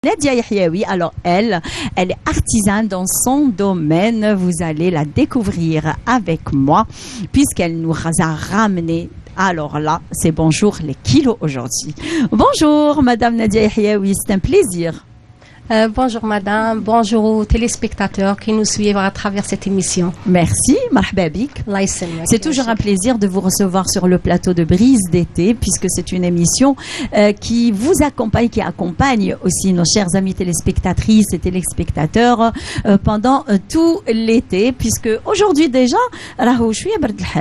Nadia Yahyaoui, alors elle est artisane dans son domaine. Vous allez la découvrir avec moi puisqu'elle nous a ramené. Alors là, c'est bonjour les kilos aujourd'hui. Bonjour Madame Nadia Yahyaoui, c'est un plaisir. Bonjour madame, bonjour aux téléspectateurs qui nous suivent à travers cette émission. Merci, marhaba bik. C'est toujours un plaisir de vous recevoir sur le plateau de Brise d'été puisque c'est une émission qui vous accompagne, qui accompagne aussi nos chers amis téléspectatrices et téléspectateurs pendant tout l'été puisque aujourd'hui déjà,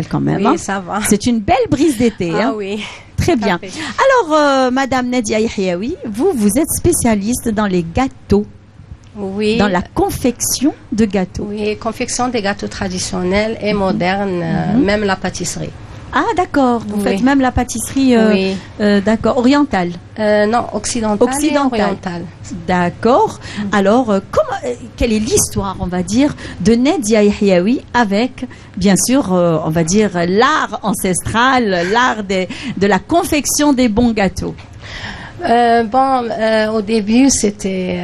quand même. Oui, ça va. C'est une belle brise d'été. Ah hein. oui. Très bien. Alors, Madame Nadia Yahyaoui, vous êtes spécialiste dans les gâteaux, Oui. dans la confection de gâteaux. Oui, confection des gâteaux traditionnels et modernes, même la pâtisserie. Ah, d'accord. Vous Oui. faites même la pâtisserie, Oui. d'accord, orientale. Non, occidentale et orientale. D'accord. Alors, quelle est l'histoire, on va dire, de Nadia Yahyaoui avec, bien sûr, on va dire, l'art ancestral, l'art de la confection des bons gâteaux? Au début, c'était,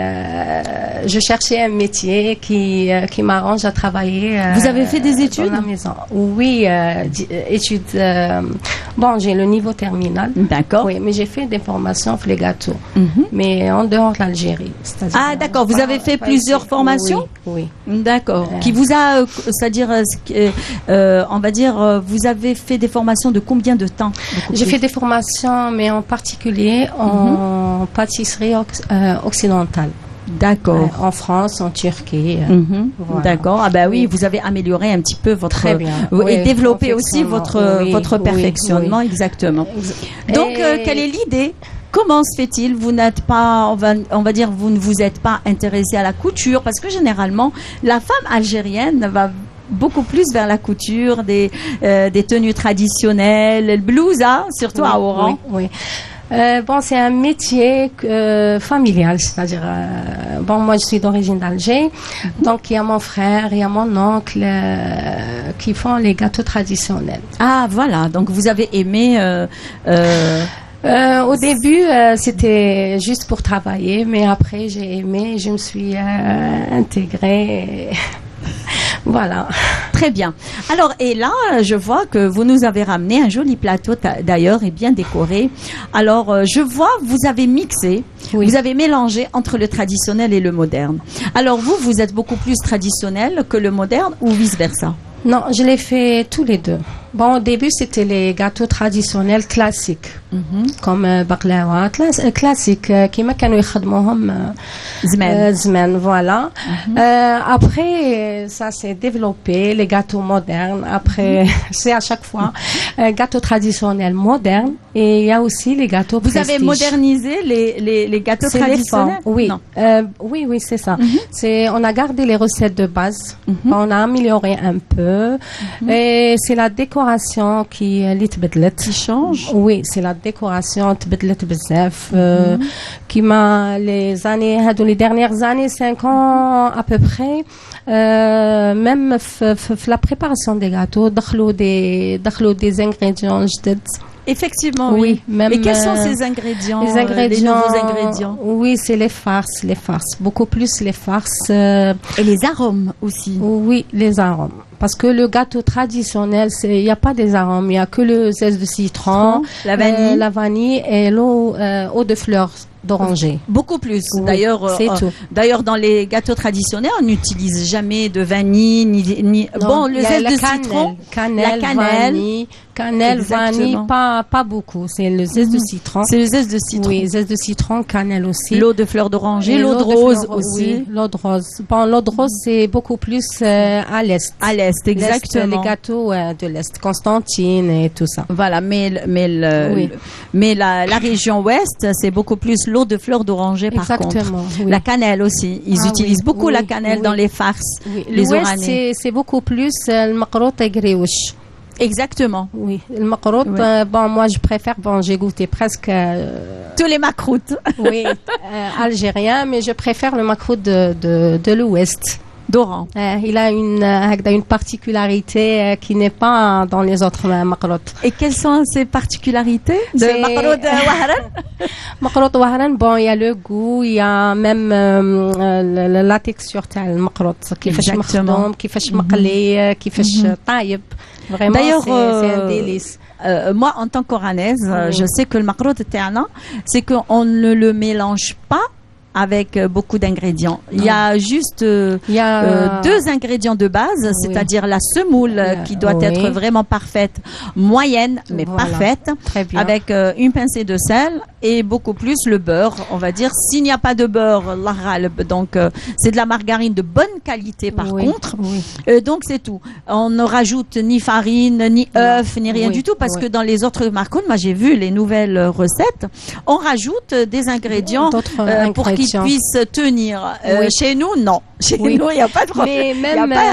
je cherchais un métier qui m'arrange à travailler. Vous avez fait des études? Dans la maison. Oui, études. J'ai le niveau terminal. D'accord. Oui, mais j'ai fait des formations pour les gâteaux, Mhm. mais en dehors de l'Algérie. Ah, d'accord. Vous avez fait plusieurs formations? Oui. D'accord. Qui vous a, c'est-à-dire, on va dire, vous avez fait des formations de combien de temps? J'ai fait des formations, mais en particulier en pâtisserie occidentale. D'accord. En France, en Turquie. Mhm. Voilà. D'accord. Ah bah oui, Oui. vous avez amélioré un petit peu votre Très bien. et Oui, développé aussi perfectionnement. votre Oui, perfectionnement, oui. exactement. Donc Et- quelle est l'idée? Comment se fait-il? Vous n'êtes pas, on va dire, vous ne vous êtes pas intéressé à la couture parce que généralement la femme algérienne va beaucoup plus vers la couture des tenues traditionnelles, le blousa, surtout à Oran. Oui. C'est un métier familial, c'est-à-dire, moi je suis d'origine d'Alger, donc il y a mon frère, il y a mon oncle qui font les gâteaux traditionnels. Ah voilà, donc vous avez aimé. Au début, c'était juste pour travailler, mais après j'ai aimé, je me suis intégrée. Voilà. Très bien. Alors, et là, je vois que vous nous avez ramené un joli plateau d'ailleurs et bien décoré. Alors, je vois, vous avez mixé, Oui. vous avez mélangé entre le traditionnel et le moderne. Alors, vous êtes beaucoup plus traditionnel que le moderne ou vice-versa? Non, je l'ai fait tous les deux. Au début, c'était les gâteaux traditionnels classiques, comme baklawa, classique, qui m'a كانوا يخدموهم زمان, voilà. Après, ça s'est développé, les gâteaux modernes. Après, c'est à chaque fois gâteaux traditionnels modernes et il y a aussi les gâteaux Vous prestige. avez modernisé les gâteaux C'est les formes, traditionnels? oui. Non. Oui, c'est ça. On a gardé les recettes de base, on a amélioré un peu, et c'est la décoration qui change? Oui, c'est la décoration تبدلت بزاف qui m'a les dernières années, 5 ans à peu près, même la préparation des gâteaux دخلوا des ingrédients جدد. Effectivement, Oui, oui. même, Et quels sont ces ingrédients? Les ingrédients, les nouveaux ingrédients? Oui, c'est les farces, beaucoup plus les farces. Et les arômes aussi. Oui, les arômes. Parce que le gâteau traditionnel, il n'y a pas des arômes, il n'y a que le zeste de citron, la vanille et l'eau de fleurs d'oranger. Beaucoup plus. Oui, D'ailleurs, c'est tout. D'ailleurs, dans les gâteaux traditionnels, on n'utilise jamais de vanille ni Non, le zeste de citron, la cannelle, vanille, pas beaucoup. C'est le zeste de citron. C'est le zeste de citron. Oui, zeste de citron, cannelle aussi. L'eau de fleur d'oranger, Et l'eau de rose aussi. Oui, l'eau de rose. L'eau de rose, c'est beaucoup plus à l'est. À l'est, exactement. Les gâteaux de l'est, Constantine et tout ça. Voilà, mais la région ouest, c'est beaucoup plus l'eau de fleur d'oranger par contre. Oui. La cannelle aussi. Ils utilisent beaucoup la cannelle dans les farces. Oui. Les L'ouest, oranais. c'est beaucoup plus le makrout et gréouche. Exactement. Oui, le makrout, moi je préfère, j'ai goûté presque tous les makroutes. oui, algériens, mais je préfère le makrout de l'ouest. d'Oran. Il a une particularité qui n'est pas dans les autres maqrout. Et quelles sont ces particularités de maqrout Wahran? Maqrout Wahran, bon, il y a le goût, il y a même la texture تاع المقروط كيفاش مخدوم كيفاش مقلي كيفاش طايب. Vraiment, c'est un délice. Moi, en tant qu'oranaise, je sais que le maqrout tana, c'est qu'on ne le mélange pas avec beaucoup d'ingrédients. Il y a juste deux ingrédients de base, c'est-à-dire la semoule qui doit être vraiment parfaite, moyenne mais parfaite, avec une pincée de sel et beaucoup plus le beurre. On va dire, s'il n'y a pas de beurre, donc c'est de la margarine de bonne qualité par contre. Donc c'est tout. On ne rajoute ni farine, ni œuf, ni rien du tout parce que dans les autres marques, moi j'ai vu les nouvelles recettes, on rajoute des ingrédients pour qu'ils puissent tenir. Chez nous, non. Chez nous, il n'y a pas de problème.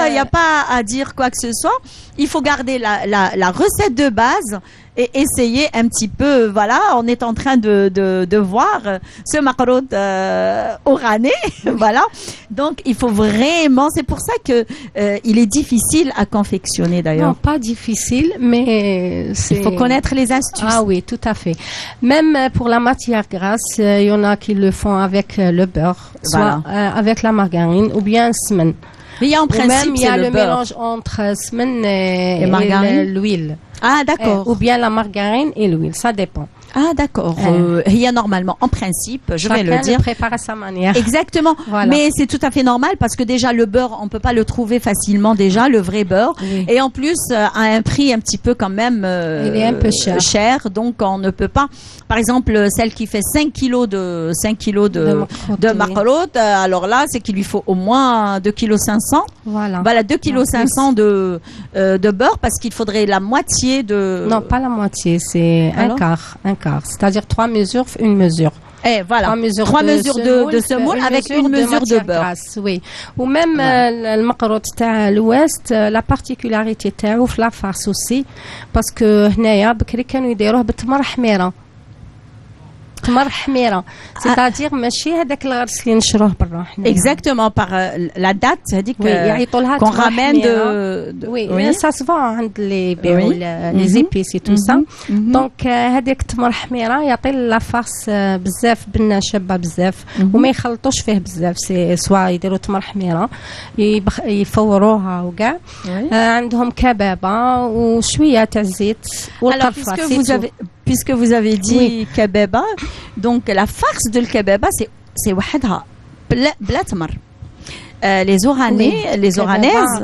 Il n'y a pas à dire quoi que ce soit. Il faut garder la recette de base et essayer un petit peu. Voilà, on est en train de voir ce maqrout oranais. Voilà. Donc, il faut vraiment. C'est pour ça que il est difficile à confectionner d'ailleurs. Non, pas difficile, mais il faut connaître les astuces. Ah oui, tout à fait. Même pour la matière grasse, il y en a qui le font avec le beurre, soit avec la margarine ou bien semen. Mais il y a en principe, il y a le mélange entre semen et l'huile. Ah, d'accord. Ou bien la margarine et l'huile, ça dépend. Ah, d'accord. Il y a normalement, en principe, je vais le dire. Chacun le prépare à sa manière. Exactement. Voilà. Mais c'est tout à fait normal parce que déjà, le beurre, on peut pas le trouver facilement déjà, le vrai beurre. Et en plus, à un prix un petit peu quand même il est un peu cher. Donc, on ne peut pas. Par exemple, celle qui fait 5 kilos de maqrout, alors là, c'est qu'il lui faut au moins 2,5 kg. Voilà, 2,5 kg de beurre parce qu'il faudrait la moitié de... Non, pas la moitié, c'est un quart. C'est-à-dire 3 mesures, une mesure. Et voilà, 3 mesures de semoule avec une mesure de beurre. Grasse, oui. Ou même le maqrout تاع l'ouest, la particularité تاعو في la farce aussi parce que هنايا بكري كانوا يديروه بالتمر حميرة. تمر حميرة, c'est-à-dire ماشي هذاك الغرس اللي نشروه برا. Exactement, par la date, c'est-à-dire qu'on ramène de... Oui, ça se vend عند les les épices et tout ça. Donc هذيك تمر حميرة يعطي لا فارس بزاف بنة شابة بزاف وما يخلطوش فيه بزاف, سي سوا يديروا تمر حميرة يفوروها وكاع. عندهم كبابة وشوية تاع زيت والقرفة. Puisque vous avez dit kebaba, donc la farce de kebaba, c'est wahadha, bla tamar. Les oranaises,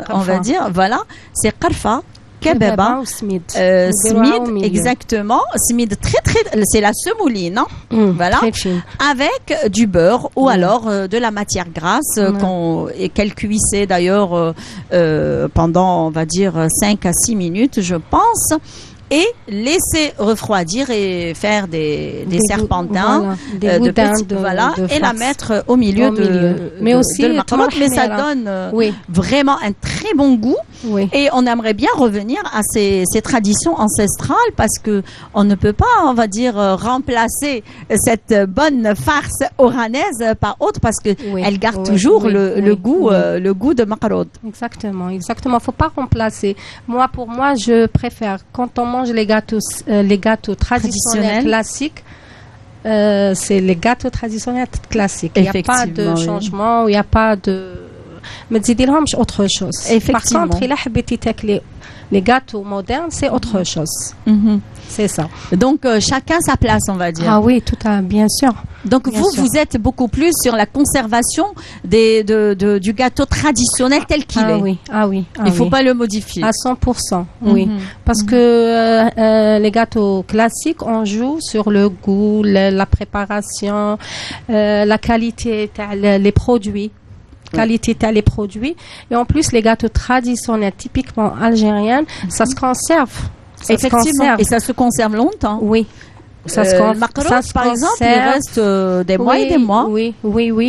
on va dire, voilà, c'est qarfa, kebaba, smid, exactement, smid c'est la semouline, voilà, avec du beurre ou alors de la matière grasse qu'elle cuissait d'ailleurs pendant, on va dire, 5 à 6 minutes, je pense. Et laisser refroidir et faire des serpentins de petites, et la mettre au milieu mais aussi de maqrout, mais ça donne vraiment un très bon goût. Et on aimerait bien revenir à ces traditions ancestrales parce que on ne peut pas, on va dire, remplacer cette bonne farce oranaise par autre parce que elle garde toujours le goût de maqrout. Exactement. Faut pas remplacer. Pour moi, je préfère quand on mange les gâteaux traditionnels classiques. C'est les gâteaux traditionnels classiques. Il n'y a pas de changement, il n'y a pas de... Mais تزيديلهمش autre chose. Par contre, il a حبيتي تاكلي les gâteaux modernes, c'est autre chose. C'est ça. Donc chacun sa place, on va dire. Ah oui, bien sûr. Donc vous êtes beaucoup plus sur la conservation du gâteau traditionnel tel qu'il est. Il ne faut pas le modifier. À 100%, oui. Parce que les gâteaux classiques, on joue sur le goût, la préparation, la qualité, les produits. Les produits. Et en plus, les gâteaux traditionnels, typiquement algériens, ça se conserve. Effectivement. Et ça se conserve longtemps. Oui. le par exemple, il reste des mois et des mois. Oui.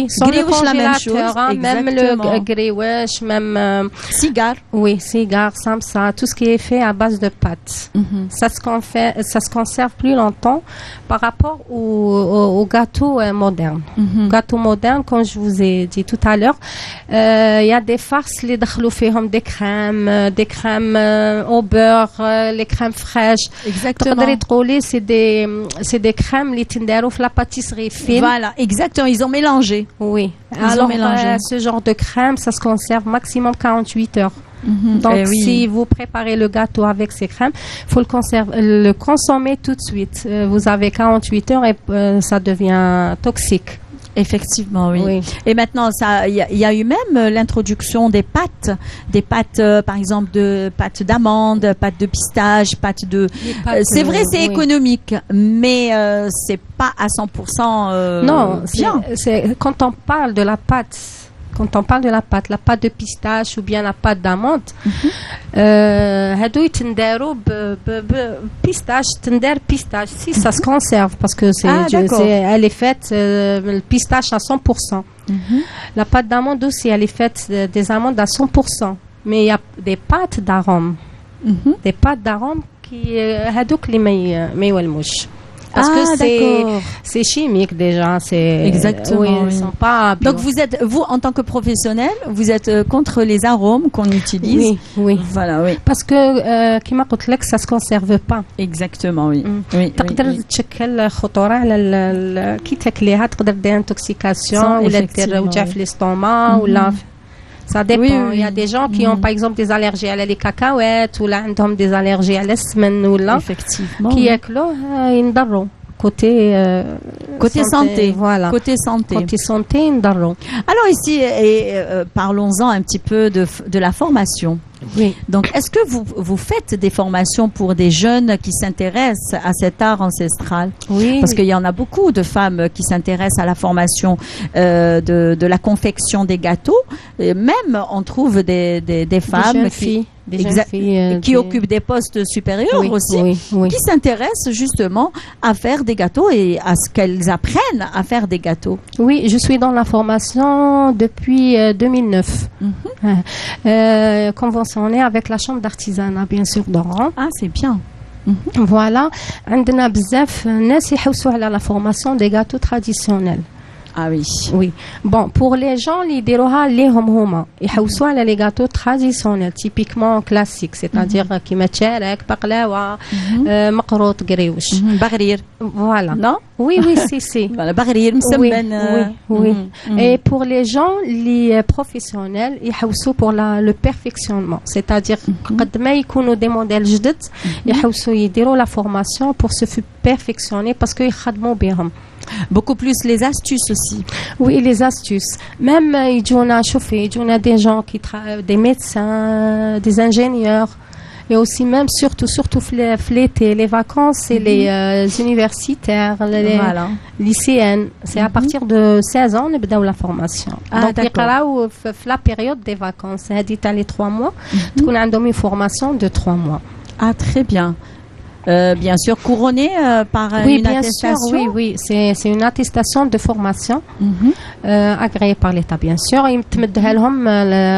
Sans le congélateur, même le grioche, même cigare. Oui, cigare, samsa, tout ce qui est fait à base de pâtes. Ça se conserve plus longtemps par rapport au gâteau moderne. Gâteau moderne, comme je vous ai dit tout à l'heure, il y a des farces, les des crèmes au beurre, les crèmes fraîches. Exactement. C'est des crèmes les tindero la pâtisserie fine. Voilà, exactement, ils ont mélangé. Oui. Alors ce genre de crème, ça se conserve maximum 48 heures. Donc si vous préparez le gâteau avec ces crèmes, faut le consommer tout de suite. Vous avez 48 heures et ça devient toxique. Effectivement, oui. Et maintenant, il y a eu même l'introduction des pâtes, par exemple de pâtes d'amandes, pâtes de pistache, c'est vrai, c'est économique, mais c'est pas à 100% non, bien. C'est quand on parle de la pâte. Quand on parle de la pâte de pistache ou bien la pâte d'amande, pistache, si ça se conserve parce que elle est faite le pistache à 100%. La pâte d'amande aussi, elle est faite des amandes à 100%. Mais il y a des pâtes d'arôme, des pâtes d'arôme qui les mouches. Parce que c'est chimique déjà, exactement. Ils sont pas bio. Donc vous en tant que professionnel, vous êtes contre les arômes qu'on utilise. Oui. Voilà, oui. Parce que كما قلت لك ça se conserve pas. Exactement, oui. تقدر تشكل خطورة على كي تاكليها تقدر دير intoxication ولا دير وجع في الاستوماء ولا Ça dépend. Il y a des gens qui ont par exemple des allergies à les cacahuètes ou là عندهم des allergies à la semaine ou là. Effectivement. Qui ياكلوه ينضروا. Côté santé, voilà. Côté santé, ينضروا. Alors ici, parlons-en un petit peu de la formation. Oui. Donc, est-ce que vous faites des formations pour des jeunes qui s'intéressent à cet art ancestral? Oui. Parce qu'il y en a beaucoup de femmes qui s'intéressent à la formation de la confection des gâteaux. Et même, on trouve des femmes qui occupent des postes supérieurs qui s'intéressent justement à faire des gâteaux et à ce qu'elles apprennent à faire des gâteaux. Oui, je suis dans la formation depuis 2009. Conventionné avec la chambre d'artisanat, bien sûr, d'Oran. Ah, c'est bien. Voilà. عندنا بزاف ناس يحوسوا على la formation des gâteaux traditionnels. Ah oui. Oui. Bon, pour les gens, les déroha ليهم هما يحوسوا على les gâteaux traditionnels, typiquement classiques, c'est-à-dire كيما تشارك, بقلاوة, مقروط, قريوش. بغرير. Voilà. Non? Oui, si. Voilà, بغرير مسمن. Oui. Et pour les gens, les professionnels, يحوسوا pour le perfectionnement, c'est-à-dire قد ما يكونوا des modèles جدد, يحوسوا يديروا la formation pour se perfectionner parce que يخدموا بهم. Beaucoup plus les astuces aussi. Oui, les astuces. Même يجونا des gens qui travaillent, des médecins, des ingénieurs, et aussi même surtout l'été, les vacances et les universitaires, les lycéennes. C'est à partir de 16 ans on la formation. Donc يقراو في la période des vacances. هذه تاع les 3 mois. تكون عندهم une formation de 3 mois. Ah, très bien. Bien sûr, couronné par une attestation. Sûr, oui, c'est une attestation de formation agréée par l'État, bien sûr. يمتمدها لهم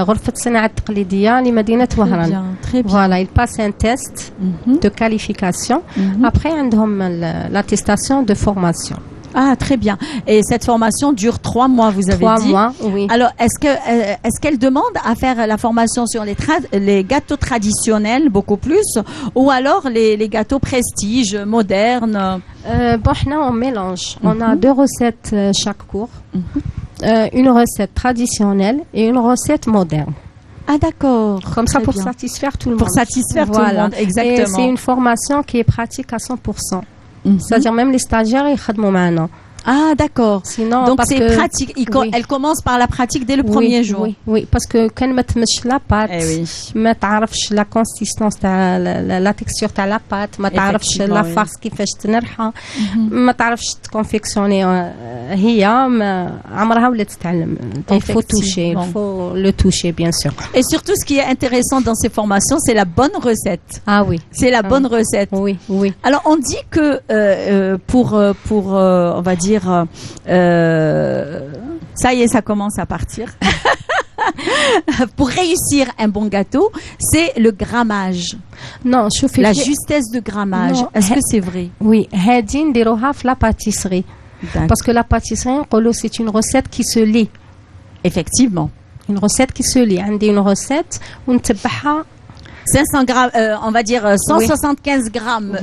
غرفة الصناعة التقليدية لمدينة وهران. Très bien. Voilà, ils passent un test de qualification. Après, عندهم l'attestation de formation. Ah, très bien. Et cette formation dure 3 mois, vous avez dit. 3 mois, oui. Alors, est-ce qu'elle demande à faire la formation sur les gâteaux traditionnels beaucoup plus, ou alors les gâteaux prestige, modernes? Bon, on mélange. On a 2 recettes chaque cours. Une recette traditionnelle et une recette moderne. Ah, d'accord. Comme ça, pour satisfaire tout le monde. Pour satisfaire tout le monde, exactement. Et c'est une formation qui est pratique à 100%. C'est-à-dire même les stagiaires, ils خدموا معنا. Ah, d'accord. Sinon, donc c'est pratique. Elle commence par la pratique dès le premier jour. Oui, parce que quand ما تمش la pâte, ما تعرفش la consistance تاع la texture تاع la pâte, ما تعرفش la farce كيفاش تنرحها, ما تعرفش تكونفيكسيوني هي عمرها ولا تتعلم. Il faut toucher, il faut le toucher bien sûr. Et surtout ce qui est intéressant dans ces formations, c'est la bonne recette. Ah oui. C'est la bonne recette. Oui, oui. Alors on dit que pour on va dire ça y est, ça commence à partir. Pour réussir un bon gâteau, c'est le grammage. Non, la justesse de grammage. Est-ce que c'est vrai? Oui, هادي نديروها في la pâtisserie. Parce que la pâtisserie, c'est une recette qui se lit. Effectivement. Une recette qui se lit. عندي une recette ونتبعها 500 grammes, on va dire 175 grammes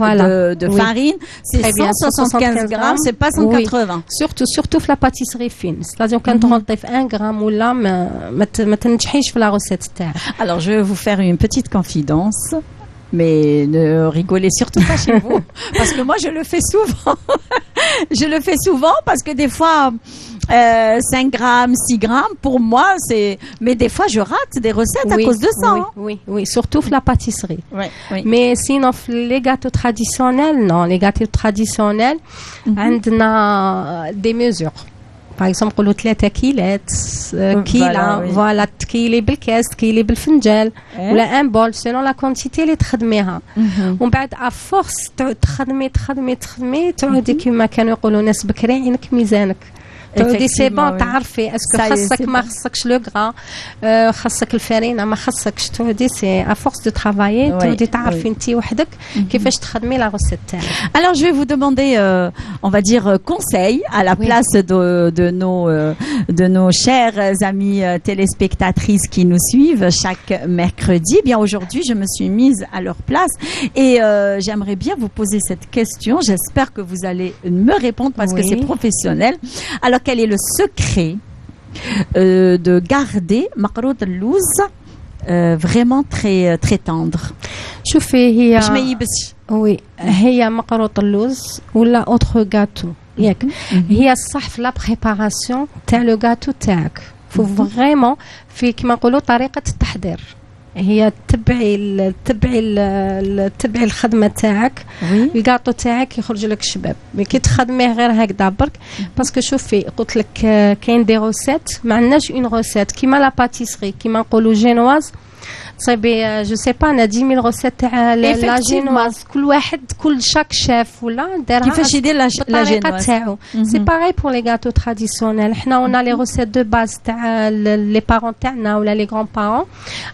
de farine, c'est 175 grammes, c'est pas 180. Surtout la pâtisserie fine. C'est-à-dire quand on enlève 1 gramme ou là, ما تنجحيش في la recette تاعك. Alors je vais vous faire une petite confidence. Mais ne rigolez surtout pas chez vous. Parce que moi, je le fais souvent. Je le fais souvent parce que des fois, 5 grammes, 6 grammes, pour moi, c'est... Mais des fois, je rate des recettes à cause de ça. Oui. Surtout la pâtisserie. Oui. Mais sinon, les gâteaux traditionnels, non. Les gâteaux traditionnels, on a des mesures. Par exemple, قولوا 3 كيلات كيلة فوالا تكيلي بالكاس تكيلي بالفنجال ولا ان بول سينون لا كونتيتي اللي تخدميها ومن بعد افورس تخدمي تعودي كما كانوا يقولوا ناس بكري عينك ميزانك تعودي سي بون تعرفي اسكو خاصك ما خاصكش لو غرا خاصك الفرينه ما خاصكش تعودي سي افورس دو ترافايي تعودي تعرفي انت وحدك كيفاش تخدمي لا غوسيت تاعك. Alors je vais vous demander on va dire conseil à la place de nos chères amies téléspectatrices qui nous suivent chaque mercredi. Bien aujourd'hui, je me suis mise à leur place et j'aimerais bien vous poser cette question. J'espère que vous allez me répondre parce que c'est professionnel. Alors quel est le secret de garder مقروط اللوز vraiment très très tendre? شوفي هي باش ما يبسش. وي هي مقروط اللوز ولا اوتر غاتو ياك هي الصح في لا بريباراسيون تاع لو غاتو تاعك. فو فريمون في كيما نقولوا طريقه التحضير هي تبعي الخدمه تاعك الكاطو تاعك يخرج لك شباب. مي كي تخدميه غير هكذا برك باسكو شوفي قلت لك كاين دي روسيت ما عندناش اون روسيت كيما لا باتيسري كيما نقولوا جينواز صايبي جو سي با انا 10000 روسيت تاع لا جينواز كل واحد كل شاك شيف ولا دارها كيفاش يدير لا جينواز تاعو. سي باغي بور لي غاتو تراديسيونيل حنا اون لي روسيت دو باز تاع لي بارون تاعنا ولا لي غران بارون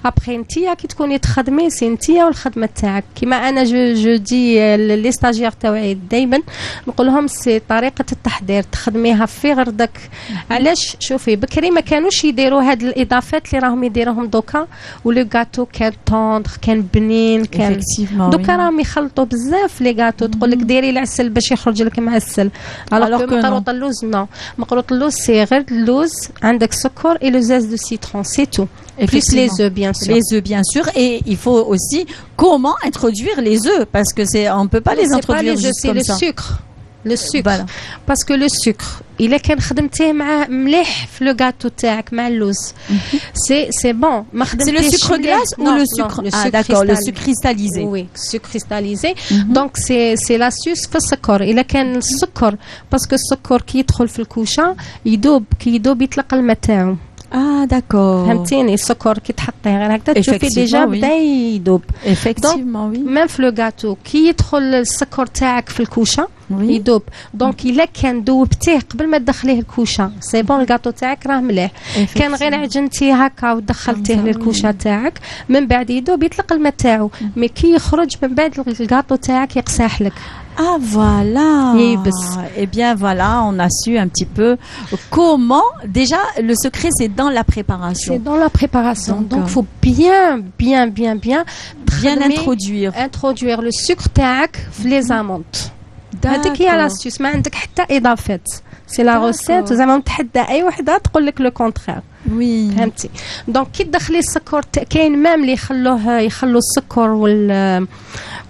ابري نتيا كي تكوني تخدمي سي نتيا والخدمه تاعك. كيما انا جو دي لي ستاجير تاعي دائما نقول لهم سي طريقه التحضير تخدميها في غردك. علاش شوفي بكري ما كانوش يديروا هاد الاضافات اللي راهم يديروهم دوكا ولو غاتو كان طوندر كان بنين كان دوكا راهم يخلطوا بزاف لي غاتو تقول لك ديري العسل باش يخرج لك معسل. الوغ مقروط اللوز نو مقروط اللوز سي غير اللوز عندك سكر et le zeste de citron c'est tout. Plus les œufs bien sûr. Les œufs bien sûr et il faut aussi comment introduire les œufs parce que c'est on peut pas les introduire juste comme ça. Le sucre parce que le sucre إلا كان خدمتيه مع مليح في لو غاتو تاعك مع اللوز سي بون ما خدمتيش. C'est le sucre glace ou le sucre d'accord le sucre cristallisé. Oui, sucre cristallisé. Donc c'est l'astuce في السكر. إلا كان السكر باسكو السكر كي يدخل في الكوشه يدوب يطلق الماء تاعو. داكور فهمتيني السكر كي تحطيه غير هكذا تشوفي ديجا بدا يدوب. Effectivement oui. ميم في لو غاتو كي يدخل السكر تاعك في الكوشه يدوب. دونك الا كان دوبتيه قبل ما تدخليه الكوشه سي بون الكاطو تاعك راه مليح. كان غير عجنتيه هكا ودخلتيه للكوشه تاعك من بعد يدوب يطلق الماء تاعو مي كي يخرج من بعد الكاطو تاعك يقساح لك. Ah voilà. Eh bien voilà, on a su un petit peu comment. Déjà, le secret c'est dans la préparation. C'est dans la préparation. Donc faut bien introduire le sucre تاعك في les amandes. هذيك هي l'astuce. ما عندك حتى إضافات. C'est la recette. زعما نتحدى أي وحدة تقول لك le contraire. وي فهمتي. دونك كي تدخلي السكر كاين مام اللي يخلوا السكر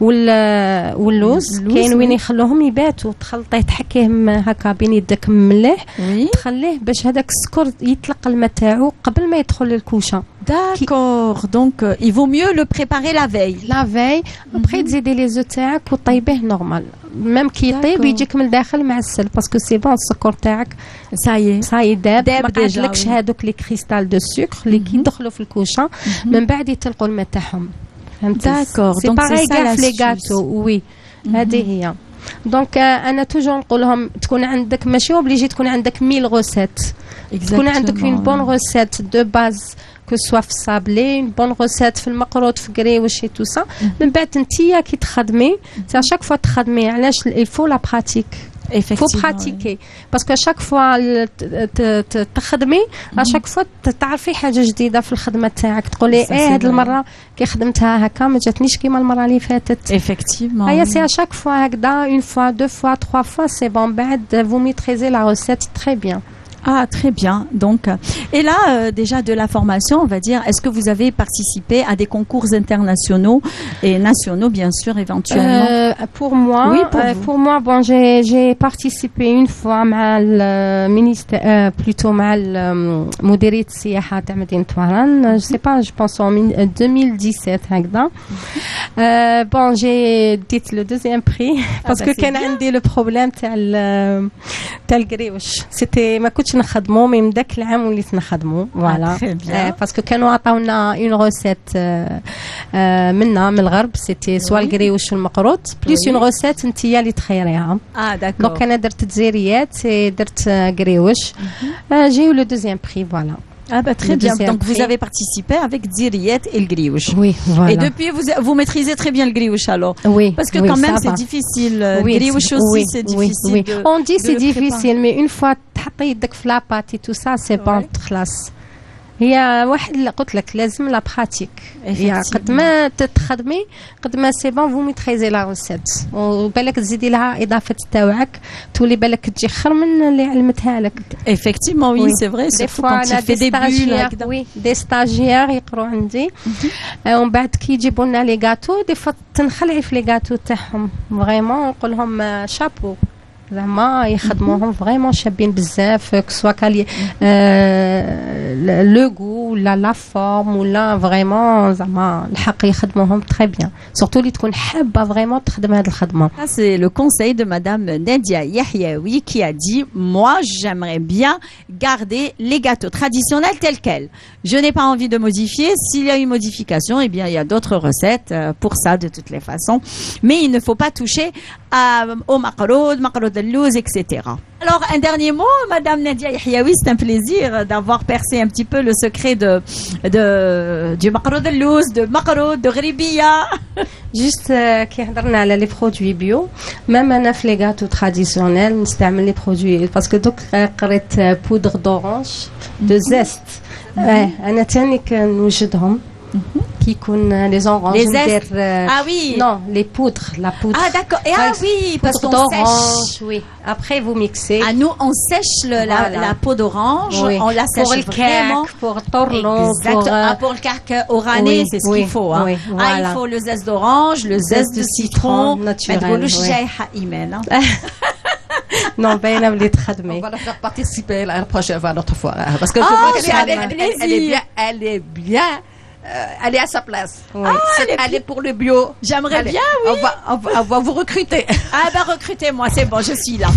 واللوز كاين وين يخلوهم يباتوا تخلطيه تحكيهم هكا بين يدك مليح تخليه باش هذاك السكر يطلق الماء تاعو قبل ما يدخل للكوشه. D'accord, donc il vaut mieux le préparer la veille. La veille, après تزيدي لي زو تاعك وطيبيه نورمال. ميم كي يطيب يجيك من الداخل معسل باسكو سي بون السكر تاعك صاي داب ما قعدلكش هذوك لي كريستال دو سكر اللي كي يدخلوا في الكوشه من بعد يطلقوا الماء تاعهم. D'accord, donc c'est ça la les gâteaux. Oui, هذه هي. دونك انا توجور نقول لهم تكون عندك ماشي اوبليجي تكون عندك 1000 روسيت. تكون عندك اون بون روسيت دو باز que soit في الصابلي une bonne recette في المقروط في قريوش et tout ça. من بعد نتيا كي تخدمي c'est à chaque fois تخدمي علاش il faut la pratique. Il faut pratiquer parce que chaque fois تخدمي à chaque fois تعرفي حاجه جديده في الخدمه تاعك تقولي هذه المره كي خدمتها هكا ما جاتنيش كيما المره اللي فاتت. Effectivement. هيا سي à chaque fois هكذا une fois deux fois trois fois c'est bon بعد vous maîtrisez la recette très bien. Ah, très bien. Donc, et là, déjà de la formation, on va dire, est-ce que vous avez participé à des concours internationaux et nationaux, bien sûr, éventuellement? Pour moi, oui, pour moi, bon, j'ai participé une fois مع المينيستير plutôt مع مديرية السياحة تاع مدينة وهران. Je sais pas, je pense en 2017 هكذا. Bon, j'ai dit le deuxième prix parce que كان عندي le problème تاع القريوش. C'était ما كنتش نخدمو من داك العام وليت نخدمو فوالا باسكو كانوا عطاونا اون روسيت منا من الغرب سيتي سوا القريوش المقروط بليس اون روسيت نتيا اللي تخيريها. داكور. دونك انا درت تزيريات درت قريوش جيو لو دوزيام بري فوالا. Ah bah très bien. Donc vous avez participé avec Dziriet et le griouche. Oui, voilà. Et depuis vous maîtrisez très bien le griouche alors. Oui. Parce que quand même c'est difficile. Le griouche aussi c'est difficile. On dit c'est difficile mais une fois تحطي يدك في لا باتي تو سا سي بون خلاص. هي واحد اللي قلت لك لازم لا براتيك. هي قد ما تخدمي قد ما سي بون فو ميتريزي لا روسيت وبالك تزيدي لها اضافه تاعك تولي بالك تجي خير من اللي علمتها لك. Effectivement oui, c'est vrai, surtout quand tu fais des bulles. Oui, des stagiaires يقروا عندي ومن بعد كي يجيبوا لنا لي غاتو دي فوا تنخلعي في لي غاتو تاعهم فريمون نقول لهم شابو زعما يخدموهم فريمون شابين بزاف كسوا كالي لو غو ولا لا فورم ولا فريمون زعما الحق يخدموهم تري بيان سورتو اللي تكون حابه فريمون تخدم هذه الخدمه. C'est le conseil de madame Nadia Yahyaoui qui a dit moi j'aimerais bien garder les gâteaux traditionnels tels quels. Je n'ai pas envie de modifier. S'il y a une modification, eh bien il y a d'autres recettes pour ça de toutes les façons. Mais il ne faut pas toucher au macaroud de louz, etc. Alors, un dernier mot, Madame Nadia Yahyaoui, c'est un plaisir d'avoir percé un petit peu le secret du macaroud de louz, de macaroud, de ghribiya. Juste كي هضرنا على لي برودوي بيو ميم انا في لي غاتو تراديسيونيل نستعمل لي برودوي باسكو دوك قريت بودر دورانج دو زيست انا تاني كنوجدهم qui يكون les oranges ah oui non les poudres la poudre ah d'accord ah oui parce qu'on sèche oui après vous mixez nous on sèche la peau d'orange on la sèche pour le vraiment pour le torlo pour le carc orané c'est ce qu'il faut il faut le zeste d'orange le zeste de citron naturel non ben elle voulait tradmer on va la faire participer la prochaine fois notre fois parce que je vois qu'elle est bien elle est à sa place. Oui. Elle est pour le bio. J'aimerais bien, oui. On va vous recruter. Ah ben recrutez-moi, c'est bon, je suis là.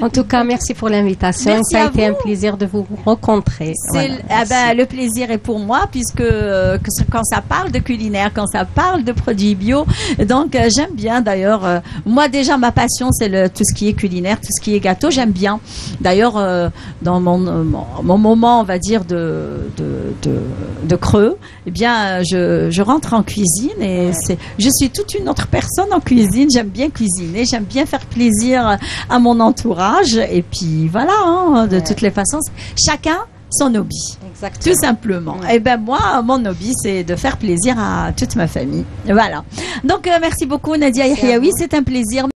En tout cas, merci pour l'invitation. Ça a été un plaisir de vous rencontrer. Le plaisir est pour moi puisque quand ça parle de culinaire, quand ça parle de produits bio, donc j'aime bien d'ailleurs. Moi déjà ma passion c'est tout ce qui est culinaire, tout ce qui est gâteau, j'aime bien. D'ailleurs dans mon moment, on va dire de creux. Eh bien, je rentre en cuisine et je suis toute une autre personne en cuisine. J'aime bien cuisiner, j'aime bien faire plaisir à mon entourage. Et puis voilà, de toutes les façons, chacun son hobby. Exactement. Tout simplement. Et ben moi, mon hobby, c'est de faire plaisir à toute ma famille. Voilà. Donc, merci beaucoup Nadia Yahyaoui, c'est un plaisir.